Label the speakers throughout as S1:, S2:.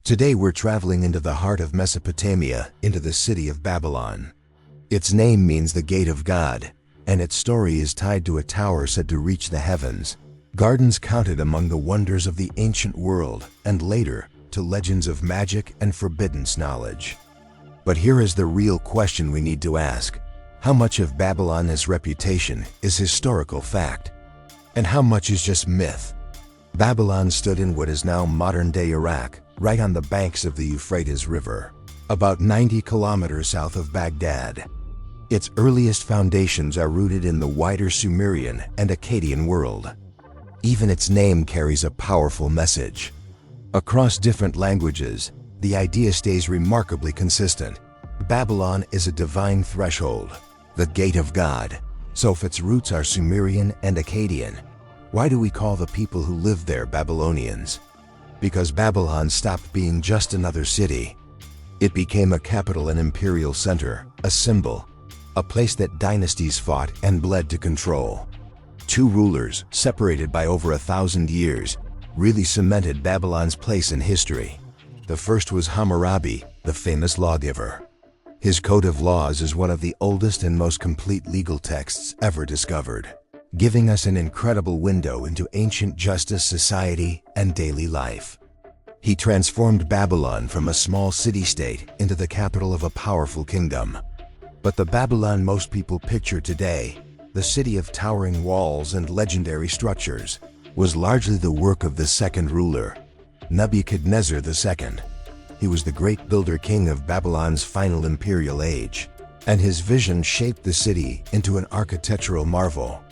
S1: Today we're traveling into the heart of Mesopotamia, into the city of Babylon. Its name means the gate of God, and its story is tied to a tower said to reach the heavens, gardens counted among the wonders of the ancient world, and later, to legends of magic and forbidden knowledge. But here is the real question we need to ask. How much of Babylon's reputation is historical fact? And how much is just myth? Babylon stood in what is now modern-day Iraq, right on the banks of the Euphrates River, about 90 kilometers south of Baghdad. Its earliest foundations are rooted in the wider Sumerian and Akkadian world. Even its name carries a powerful message. Across different languages, the idea stays remarkably consistent. Babylon is a divine threshold, the gate of God. So if its roots are Sumerian and Akkadian, why do we call the people who live there Babylonians? Because Babylon stopped being just another city. It became a capital and imperial center, a symbol, a place that dynasties fought and bled to control. Two rulers, separated by over 1,000 years, really cemented Babylon's place in history. The first was Hammurabi, the famous lawgiver. His code of laws is one of the oldest and most complete legal texts ever discovered, giving us an incredible window into ancient justice, society, and daily life. He transformed Babylon from a small city-state into the capital of a powerful kingdom. But the Babylon most people picture today, the city of towering walls and legendary structures, was largely the work of the second ruler, Nebuchadnezzar II. He was the great builder king of Babylon's final imperial age, and his vision shaped the city into an architectural marvel.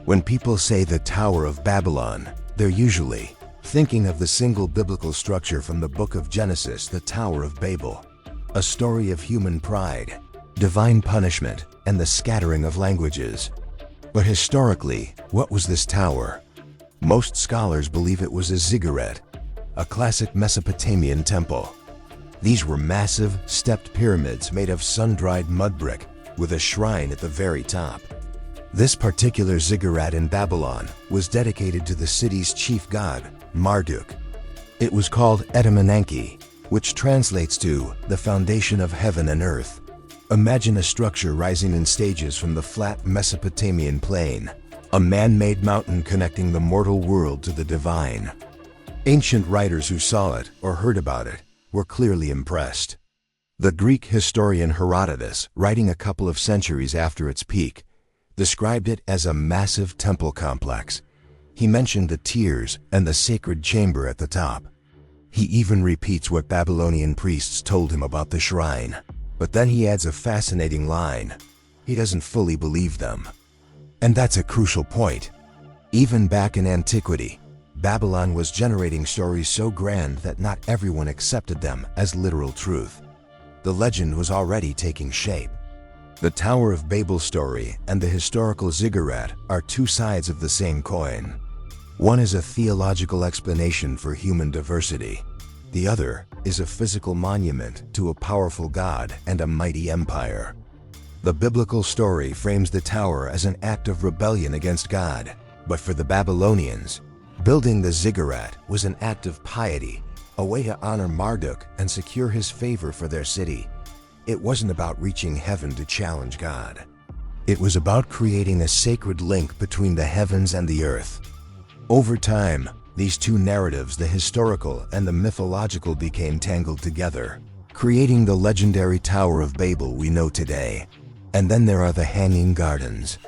S1: When people say the Tower of Babylon, they're usually thinking of the single biblical structure from the book of Genesis, the Tower of Babel, a story of human pride, divine punishment, and the scattering of languages. But historically, what was this tower? Most scholars believe it was a ziggurat, a classic Mesopotamian temple. These were massive, stepped pyramids made of sun-dried mud brick, with a shrine at the very top. This particular ziggurat in Babylon was dedicated to the city's chief god, Marduk. It was called Etemenanke, which translates to the foundation of heaven and earth. Imagine a structure rising in stages from the flat Mesopotamian plain, a man-made mountain connecting the mortal world to the divine. Ancient writers who saw it or heard about it were clearly impressed. The Greek historian Herodotus, writing a couple of centuries after its peak, described it as a massive temple complex. He mentioned the tiers and the sacred chamber at the top. He even repeats what Babylonian priests told him about the shrine. But then he adds a fascinating line. He doesn't fully believe them. And that's a crucial point. Even back in antiquity, Babylon was generating stories so grand that not everyone accepted them as literal truth. The legend was already taking shape. The Tower of Babel story and the historical ziggurat are two sides of the same coin. One is a theological explanation for human diversity. The other is a physical monument to a powerful god and a mighty empire. The biblical story frames the tower as an act of rebellion against God, but for the Babylonians, building the ziggurat was an act of piety, a way to honor Marduk and secure his favor for their city. It wasn't about reaching heaven to challenge God. It was about creating a sacred link between the heavens and the earth. Over time, these two narratives, the historical and the mythological, became tangled together, creating the legendary Tower of Babel we know today. And then there are the Hanging Gardens,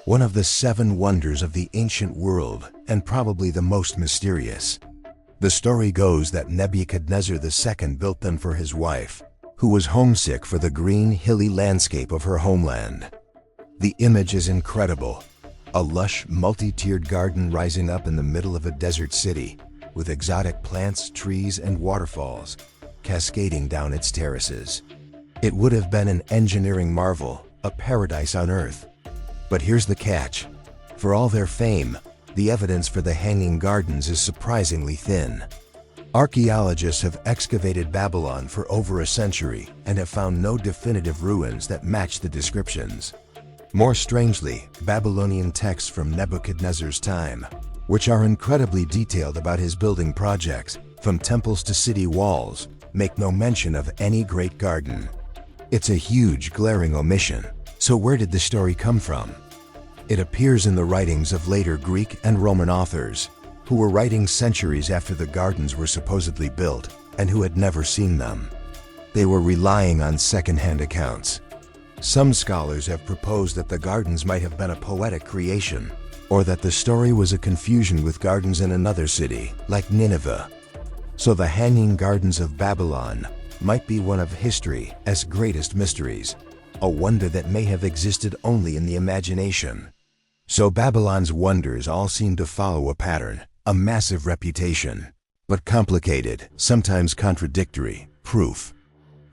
S1: one of the 7 wonders of the ancient world and probably the most mysterious. The story goes that Nebuchadnezzar II built them for his wife, who was homesick for the green, hilly landscape of her homeland. The image is incredible. A lush, multi-tiered garden rising up in the middle of a desert city, with exotic plants, trees, and waterfalls cascading down its terraces. It would have been an engineering marvel, a paradise on earth. But here's the catch. For all their fame, the evidence for the Hanging Gardens is surprisingly thin. Archaeologists have excavated Babylon for over a century and have found no definitive ruins that match the descriptions. More strangely, Babylonian texts from Nebuchadnezzar's time, which are incredibly detailed about his building projects, from temples to city walls, make no mention of any great garden. It's a huge, glaring omission. So where did the story come from? It appears in the writings of later Greek and Roman authors, who were writing centuries after the gardens were supposedly built and who had never seen them. They were relying on second-hand accounts. Some scholars have proposed that the gardens might have been a poetic creation, or that the story was a confusion with gardens in another city, like Nineveh. So the Hanging Gardens of Babylon might be one of history's greatest mysteries, a wonder that may have existed only in the imagination. So Babylon's wonders all seem to follow a pattern, a massive reputation, but complicated, sometimes contradictory, proof.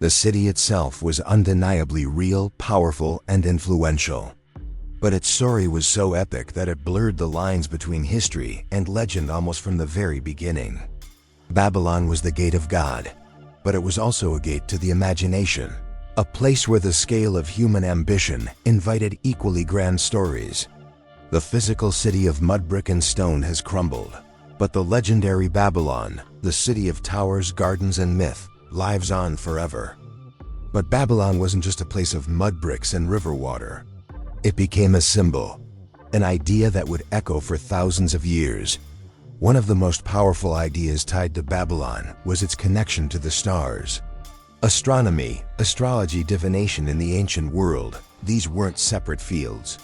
S1: The city itself was undeniably real, powerful, and influential. But its story was so epic that it blurred the lines between history and legend almost from the very beginning. Babylon was the gate of God, but it was also a gate to the imagination, a place where the scale of human ambition invited equally grand stories. The physical city of mud, brick, and stone has crumbled, but the legendary Babylon, the city of towers, gardens, and myth, lives on forever. But Babylon wasn't just a place of mud bricks and river water. It became a symbol, an idea that would echo for thousands of years. One of the most powerful ideas tied to Babylon was its connection to the stars. Astronomy, astrology, divination in the ancient world, these weren't separate fields.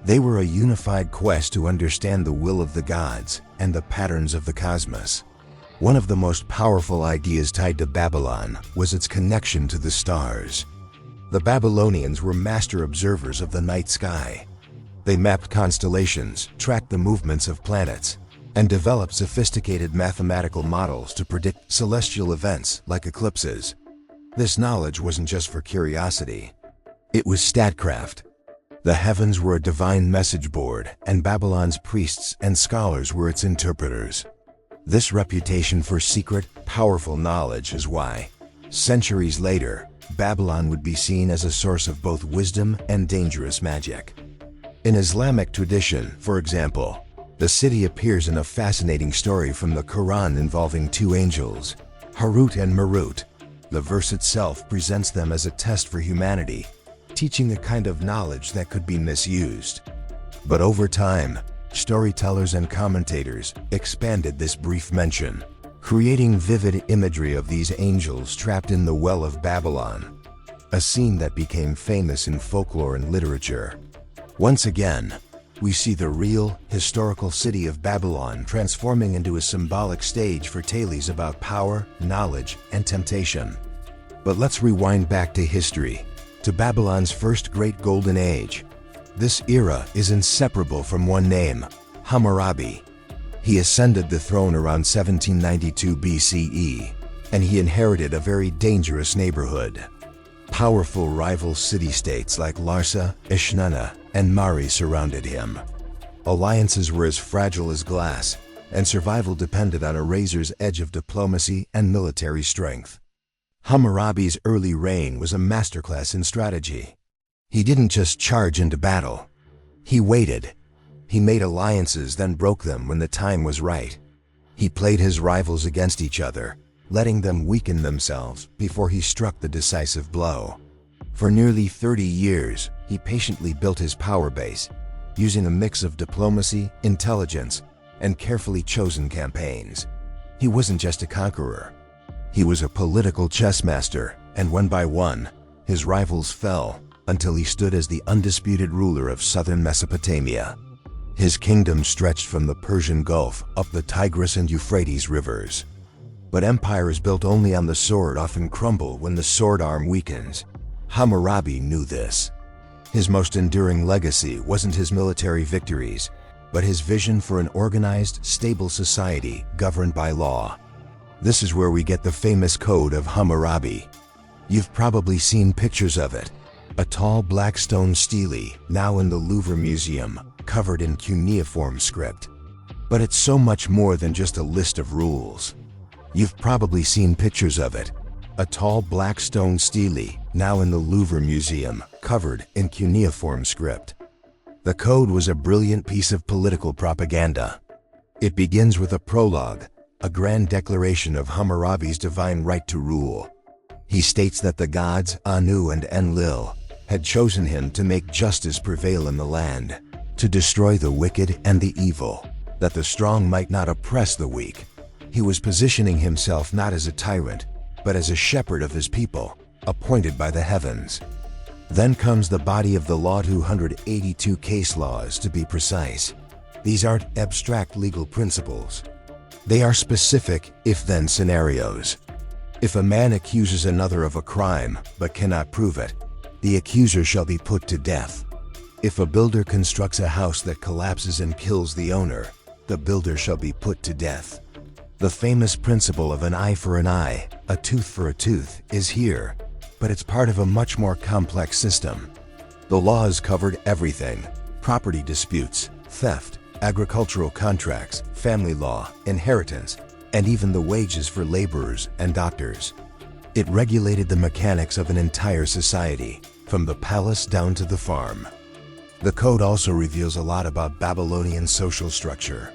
S1: They were a unified quest to understand the will of the gods and the patterns of the cosmos. One of the most powerful ideas tied to Babylon was its connection to the stars. The Babylonians were master observers of the night sky. They mapped constellations, tracked the movements of planets, and developed sophisticated mathematical models to predict celestial events like eclipses. This knowledge wasn't just for curiosity. It was statcraft. The heavens were a divine message board, and Babylon's priests and scholars were its interpreters. This reputation for secret, powerful knowledge is why, centuries later, Babylon would be seen as a source of both wisdom and dangerous magic. In Islamic tradition, for example, the city appears in a fascinating story from the Quran involving two angels, Harut and Marut. The verse itself presents them as a test for humanity, teaching a kind of knowledge that could be misused. But over time, storytellers and commentators expanded this brief mention, creating vivid imagery of these angels trapped in the well of Babylon, a scene that became famous in folklore and literature. Once again, we see the real, historical city of Babylon transforming into a symbolic stage for tales about power, knowledge, and temptation. But let's rewind back to history, to Babylon's first great golden age. This era is inseparable from one name, Hammurabi. He ascended the throne around 1792 BCE, and he inherited a very dangerous neighborhood. Powerful rival city-states like Larsa, Ishnana, and Mari surrounded him. Alliances were as fragile as glass, and survival depended on a razor's edge of diplomacy and military strength. Hammurabi's early reign was a masterclass in strategy. He didn't just charge into battle. He waited. He made alliances, then broke them when the time was right. He played his rivals against each other, letting them weaken themselves before he struck the decisive blow. For nearly 30 years, he patiently built his power base, using a mix of diplomacy, intelligence, and carefully chosen campaigns. He wasn't just a conqueror. He was a political chess master, and one by one, his rivals fell until he stood as the undisputed ruler of southern Mesopotamia. His kingdom stretched from the Persian Gulf up the Tigris and Euphrates rivers. But empires built only on the sword often crumble when the sword arm weakens. Hammurabi knew this. His most enduring legacy wasn't his military victories, but his vision for an organized, stable society governed by law. This is where we get the famous Code of Hammurabi. You've probably seen pictures of it. A tall black stone stele, now in the Louvre Museum, covered in cuneiform script. But it's so much more than just a list of rules. You've probably seen pictures of it. A tall black stone stele, now in the Louvre Museum, covered in cuneiform script. The code was a brilliant piece of political propaganda. It begins with a prologue, a grand declaration of Hammurabi's divine right to rule. He states that the gods, Anu and Enlil, had chosen him to make justice prevail in the land, to destroy the wicked and the evil, that the strong might not oppress the weak. He was positioning himself not as a tyrant, but as a shepherd of his people, appointed by the heavens. Then comes the body of the law, 282 case laws to be precise. These aren't abstract legal principles. They are specific if-then scenarios. If a man accuses another of a crime but cannot prove it, the accuser shall be put to death. If a builder constructs a house that collapses and kills the owner, the builder shall be put to death. The famous principle of an eye for an eye, a tooth for a tooth, is here, but it's part of a much more complex system. The laws covered everything: property disputes, theft, agricultural contracts, family law, inheritance, and even the wages for laborers and doctors. It regulated the mechanics of an entire society, from the palace down to the farm. The code also reveals a lot about Babylonian social structure.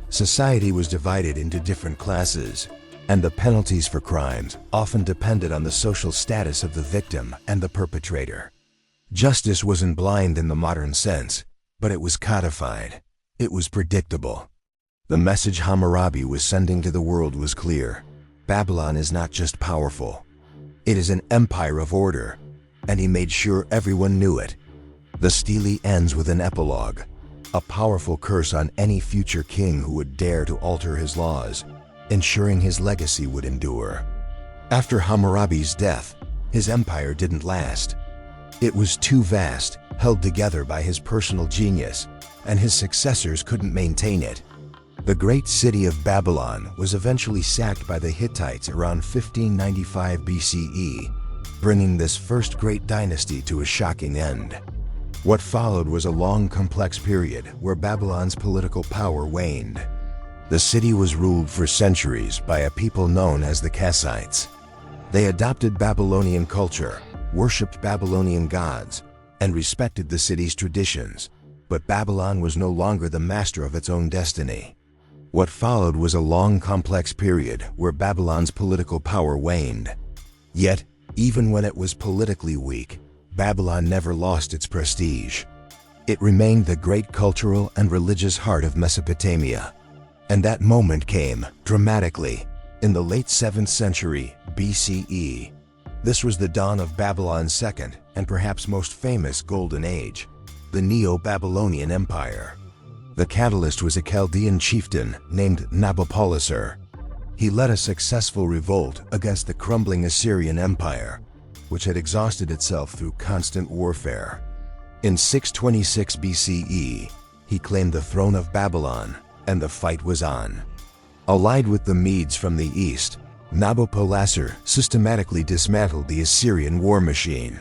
S1: Society was divided into different classes, and the penalties for crimes often depended on the social status of the victim and the perpetrator. Justice wasn't blind in the modern sense, but it was codified. It was predictable. The message Hammurabi was sending to the world was clear. Babylon is not just powerful. It is an empire of order, and he made sure everyone knew it. The stele ends with an epilogue, a powerful curse on any future king who would dare to alter his laws, ensuring his legacy would endure. After Hammurabi's death, his empire didn't last. It was too vast, held together by his personal genius, and his successors couldn't maintain it. The great city of Babylon was eventually sacked by the Hittites around 1595 BCE, bringing this first great dynasty to a shocking end. What followed was a long, complex period where Babylon's political power waned. The city was ruled for centuries by a people known as the Kassites. They adopted Babylonian culture, worshipped Babylonian gods, and respected the city's traditions. But Babylon was no longer the master of its own destiny. What followed was a long, complex period where Babylon's political power waned. Yet, even when it was politically weak, Babylon never lost its prestige. It remained the great cultural and religious heart of Mesopotamia. And that moment came, dramatically, in the late 7th century BCE. This was the dawn of Babylon's second and perhaps most famous golden age, the Neo-Babylonian Empire. The catalyst was a Chaldean chieftain named Nabopolassar. He led a successful revolt against the crumbling Assyrian Empire, which had exhausted itself through constant warfare. In 626 BCE, he claimed the throne of Babylon, and the fight was on. Allied with the Medes from the east, Nabopolassar systematically dismantled the Assyrian war machine.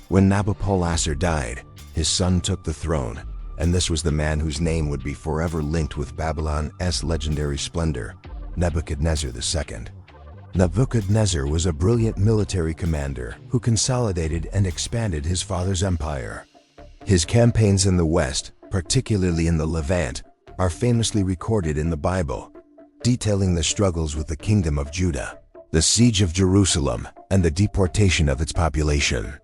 S1: When Nabopolassar died, his son took the throne, and this was the man whose name would be forever linked with Babylon's legendary splendor, Nebuchadnezzar II. Nebuchadnezzar was a brilliant military commander who consolidated and expanded his father's empire. His campaigns in the West, particularly in the Levant, are famously recorded in the Bible, detailing the struggles with the kingdom of Judah, the siege of Jerusalem, and the deportation of its population.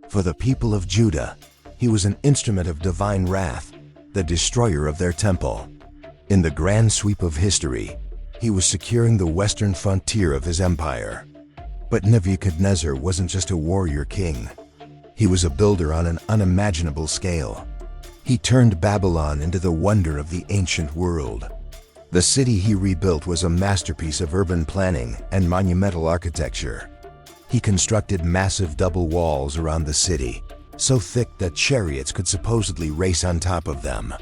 S1: For the people of Judah, he was an instrument of divine wrath, the destroyer of their temple. In the grand sweep of history, he was securing the western frontier of his empire. But Nebuchadnezzar wasn't just a warrior king. He was a builder on an unimaginable scale. He turned Babylon into the wonder of the ancient world. The city he rebuilt was a masterpiece of urban planning and monumental architecture. He constructed massive double walls around the city, so thick that chariots could supposedly race on top of them.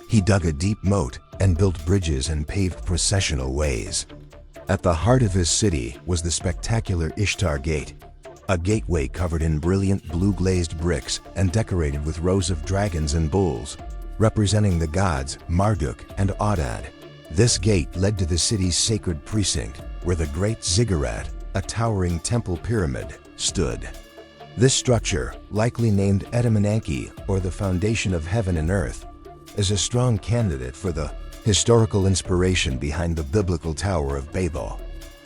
S1: He dug a deep moat and built bridges and paved processional ways. At the heart of his city was the spectacular Ishtar Gate, a gateway covered in brilliant blue-glazed bricks and decorated with rows of dragons and bulls, representing the gods Marduk and Adad. This gate led to the city's sacred precinct, where the Great Ziggurat, a towering temple pyramid, stood. This structure, likely named Etemenanke, or the foundation of heaven and earth, is a strong candidate for the historical inspiration behind the biblical Tower of Babel.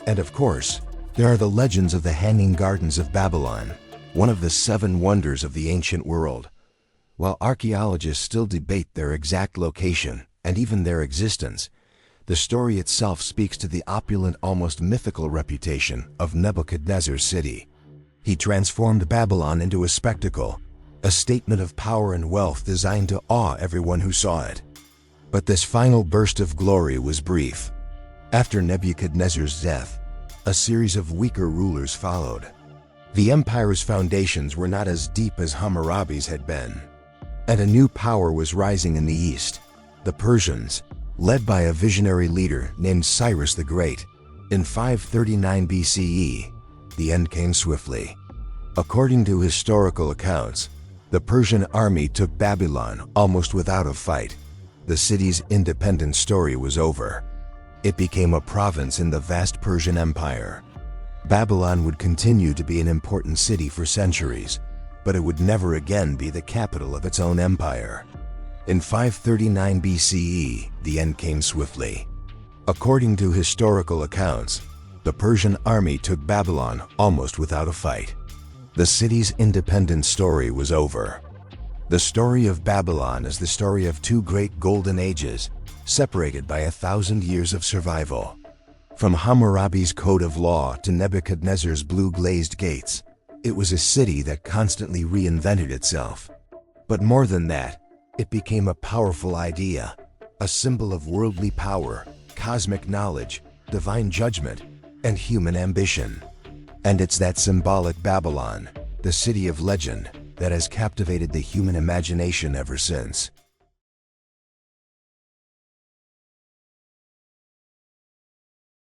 S1: And of course, there are the legends of the Hanging Gardens of Babylon, one of the 7 wonders of the ancient world. While archaeologists still debate their exact location and even their existence, the story itself speaks to the opulent, almost mythical reputation of Nebuchadnezzar's city. He transformed Babylon into a spectacle, a statement of power and wealth designed to awe everyone who saw it. But this final burst of glory was brief. After Nebuchadnezzar's death, a series of weaker rulers followed. The empire's foundations were not as deep as Hammurabi's had been, and a new power was rising in the east, the Persians, led by a visionary leader named Cyrus the Great. In 539 BCE, the end came swiftly. According to historical accounts, the Persian army took Babylon almost without a fight. The city's independent story was over. It became a province in the vast Persian Empire. Babylon would continue to be an important city for centuries, but it would never again be the capital of its own empire. In 539 BCE, the end came swiftly. According to historical accounts, the Persian army took Babylon almost without a fight. The city's independent story was over. The story of Babylon is the story of 2 great golden ages, separated by 1,000 years of survival. From Hammurabi's code of law to Nebuchadnezzar's blue-glazed gates, it was a city that constantly reinvented itself. But more than that, it became a powerful idea, a symbol of worldly power, cosmic knowledge, divine judgment, and human ambition. And it's that symbolic Babylon, the city of legend, that has captivated the human imagination ever since.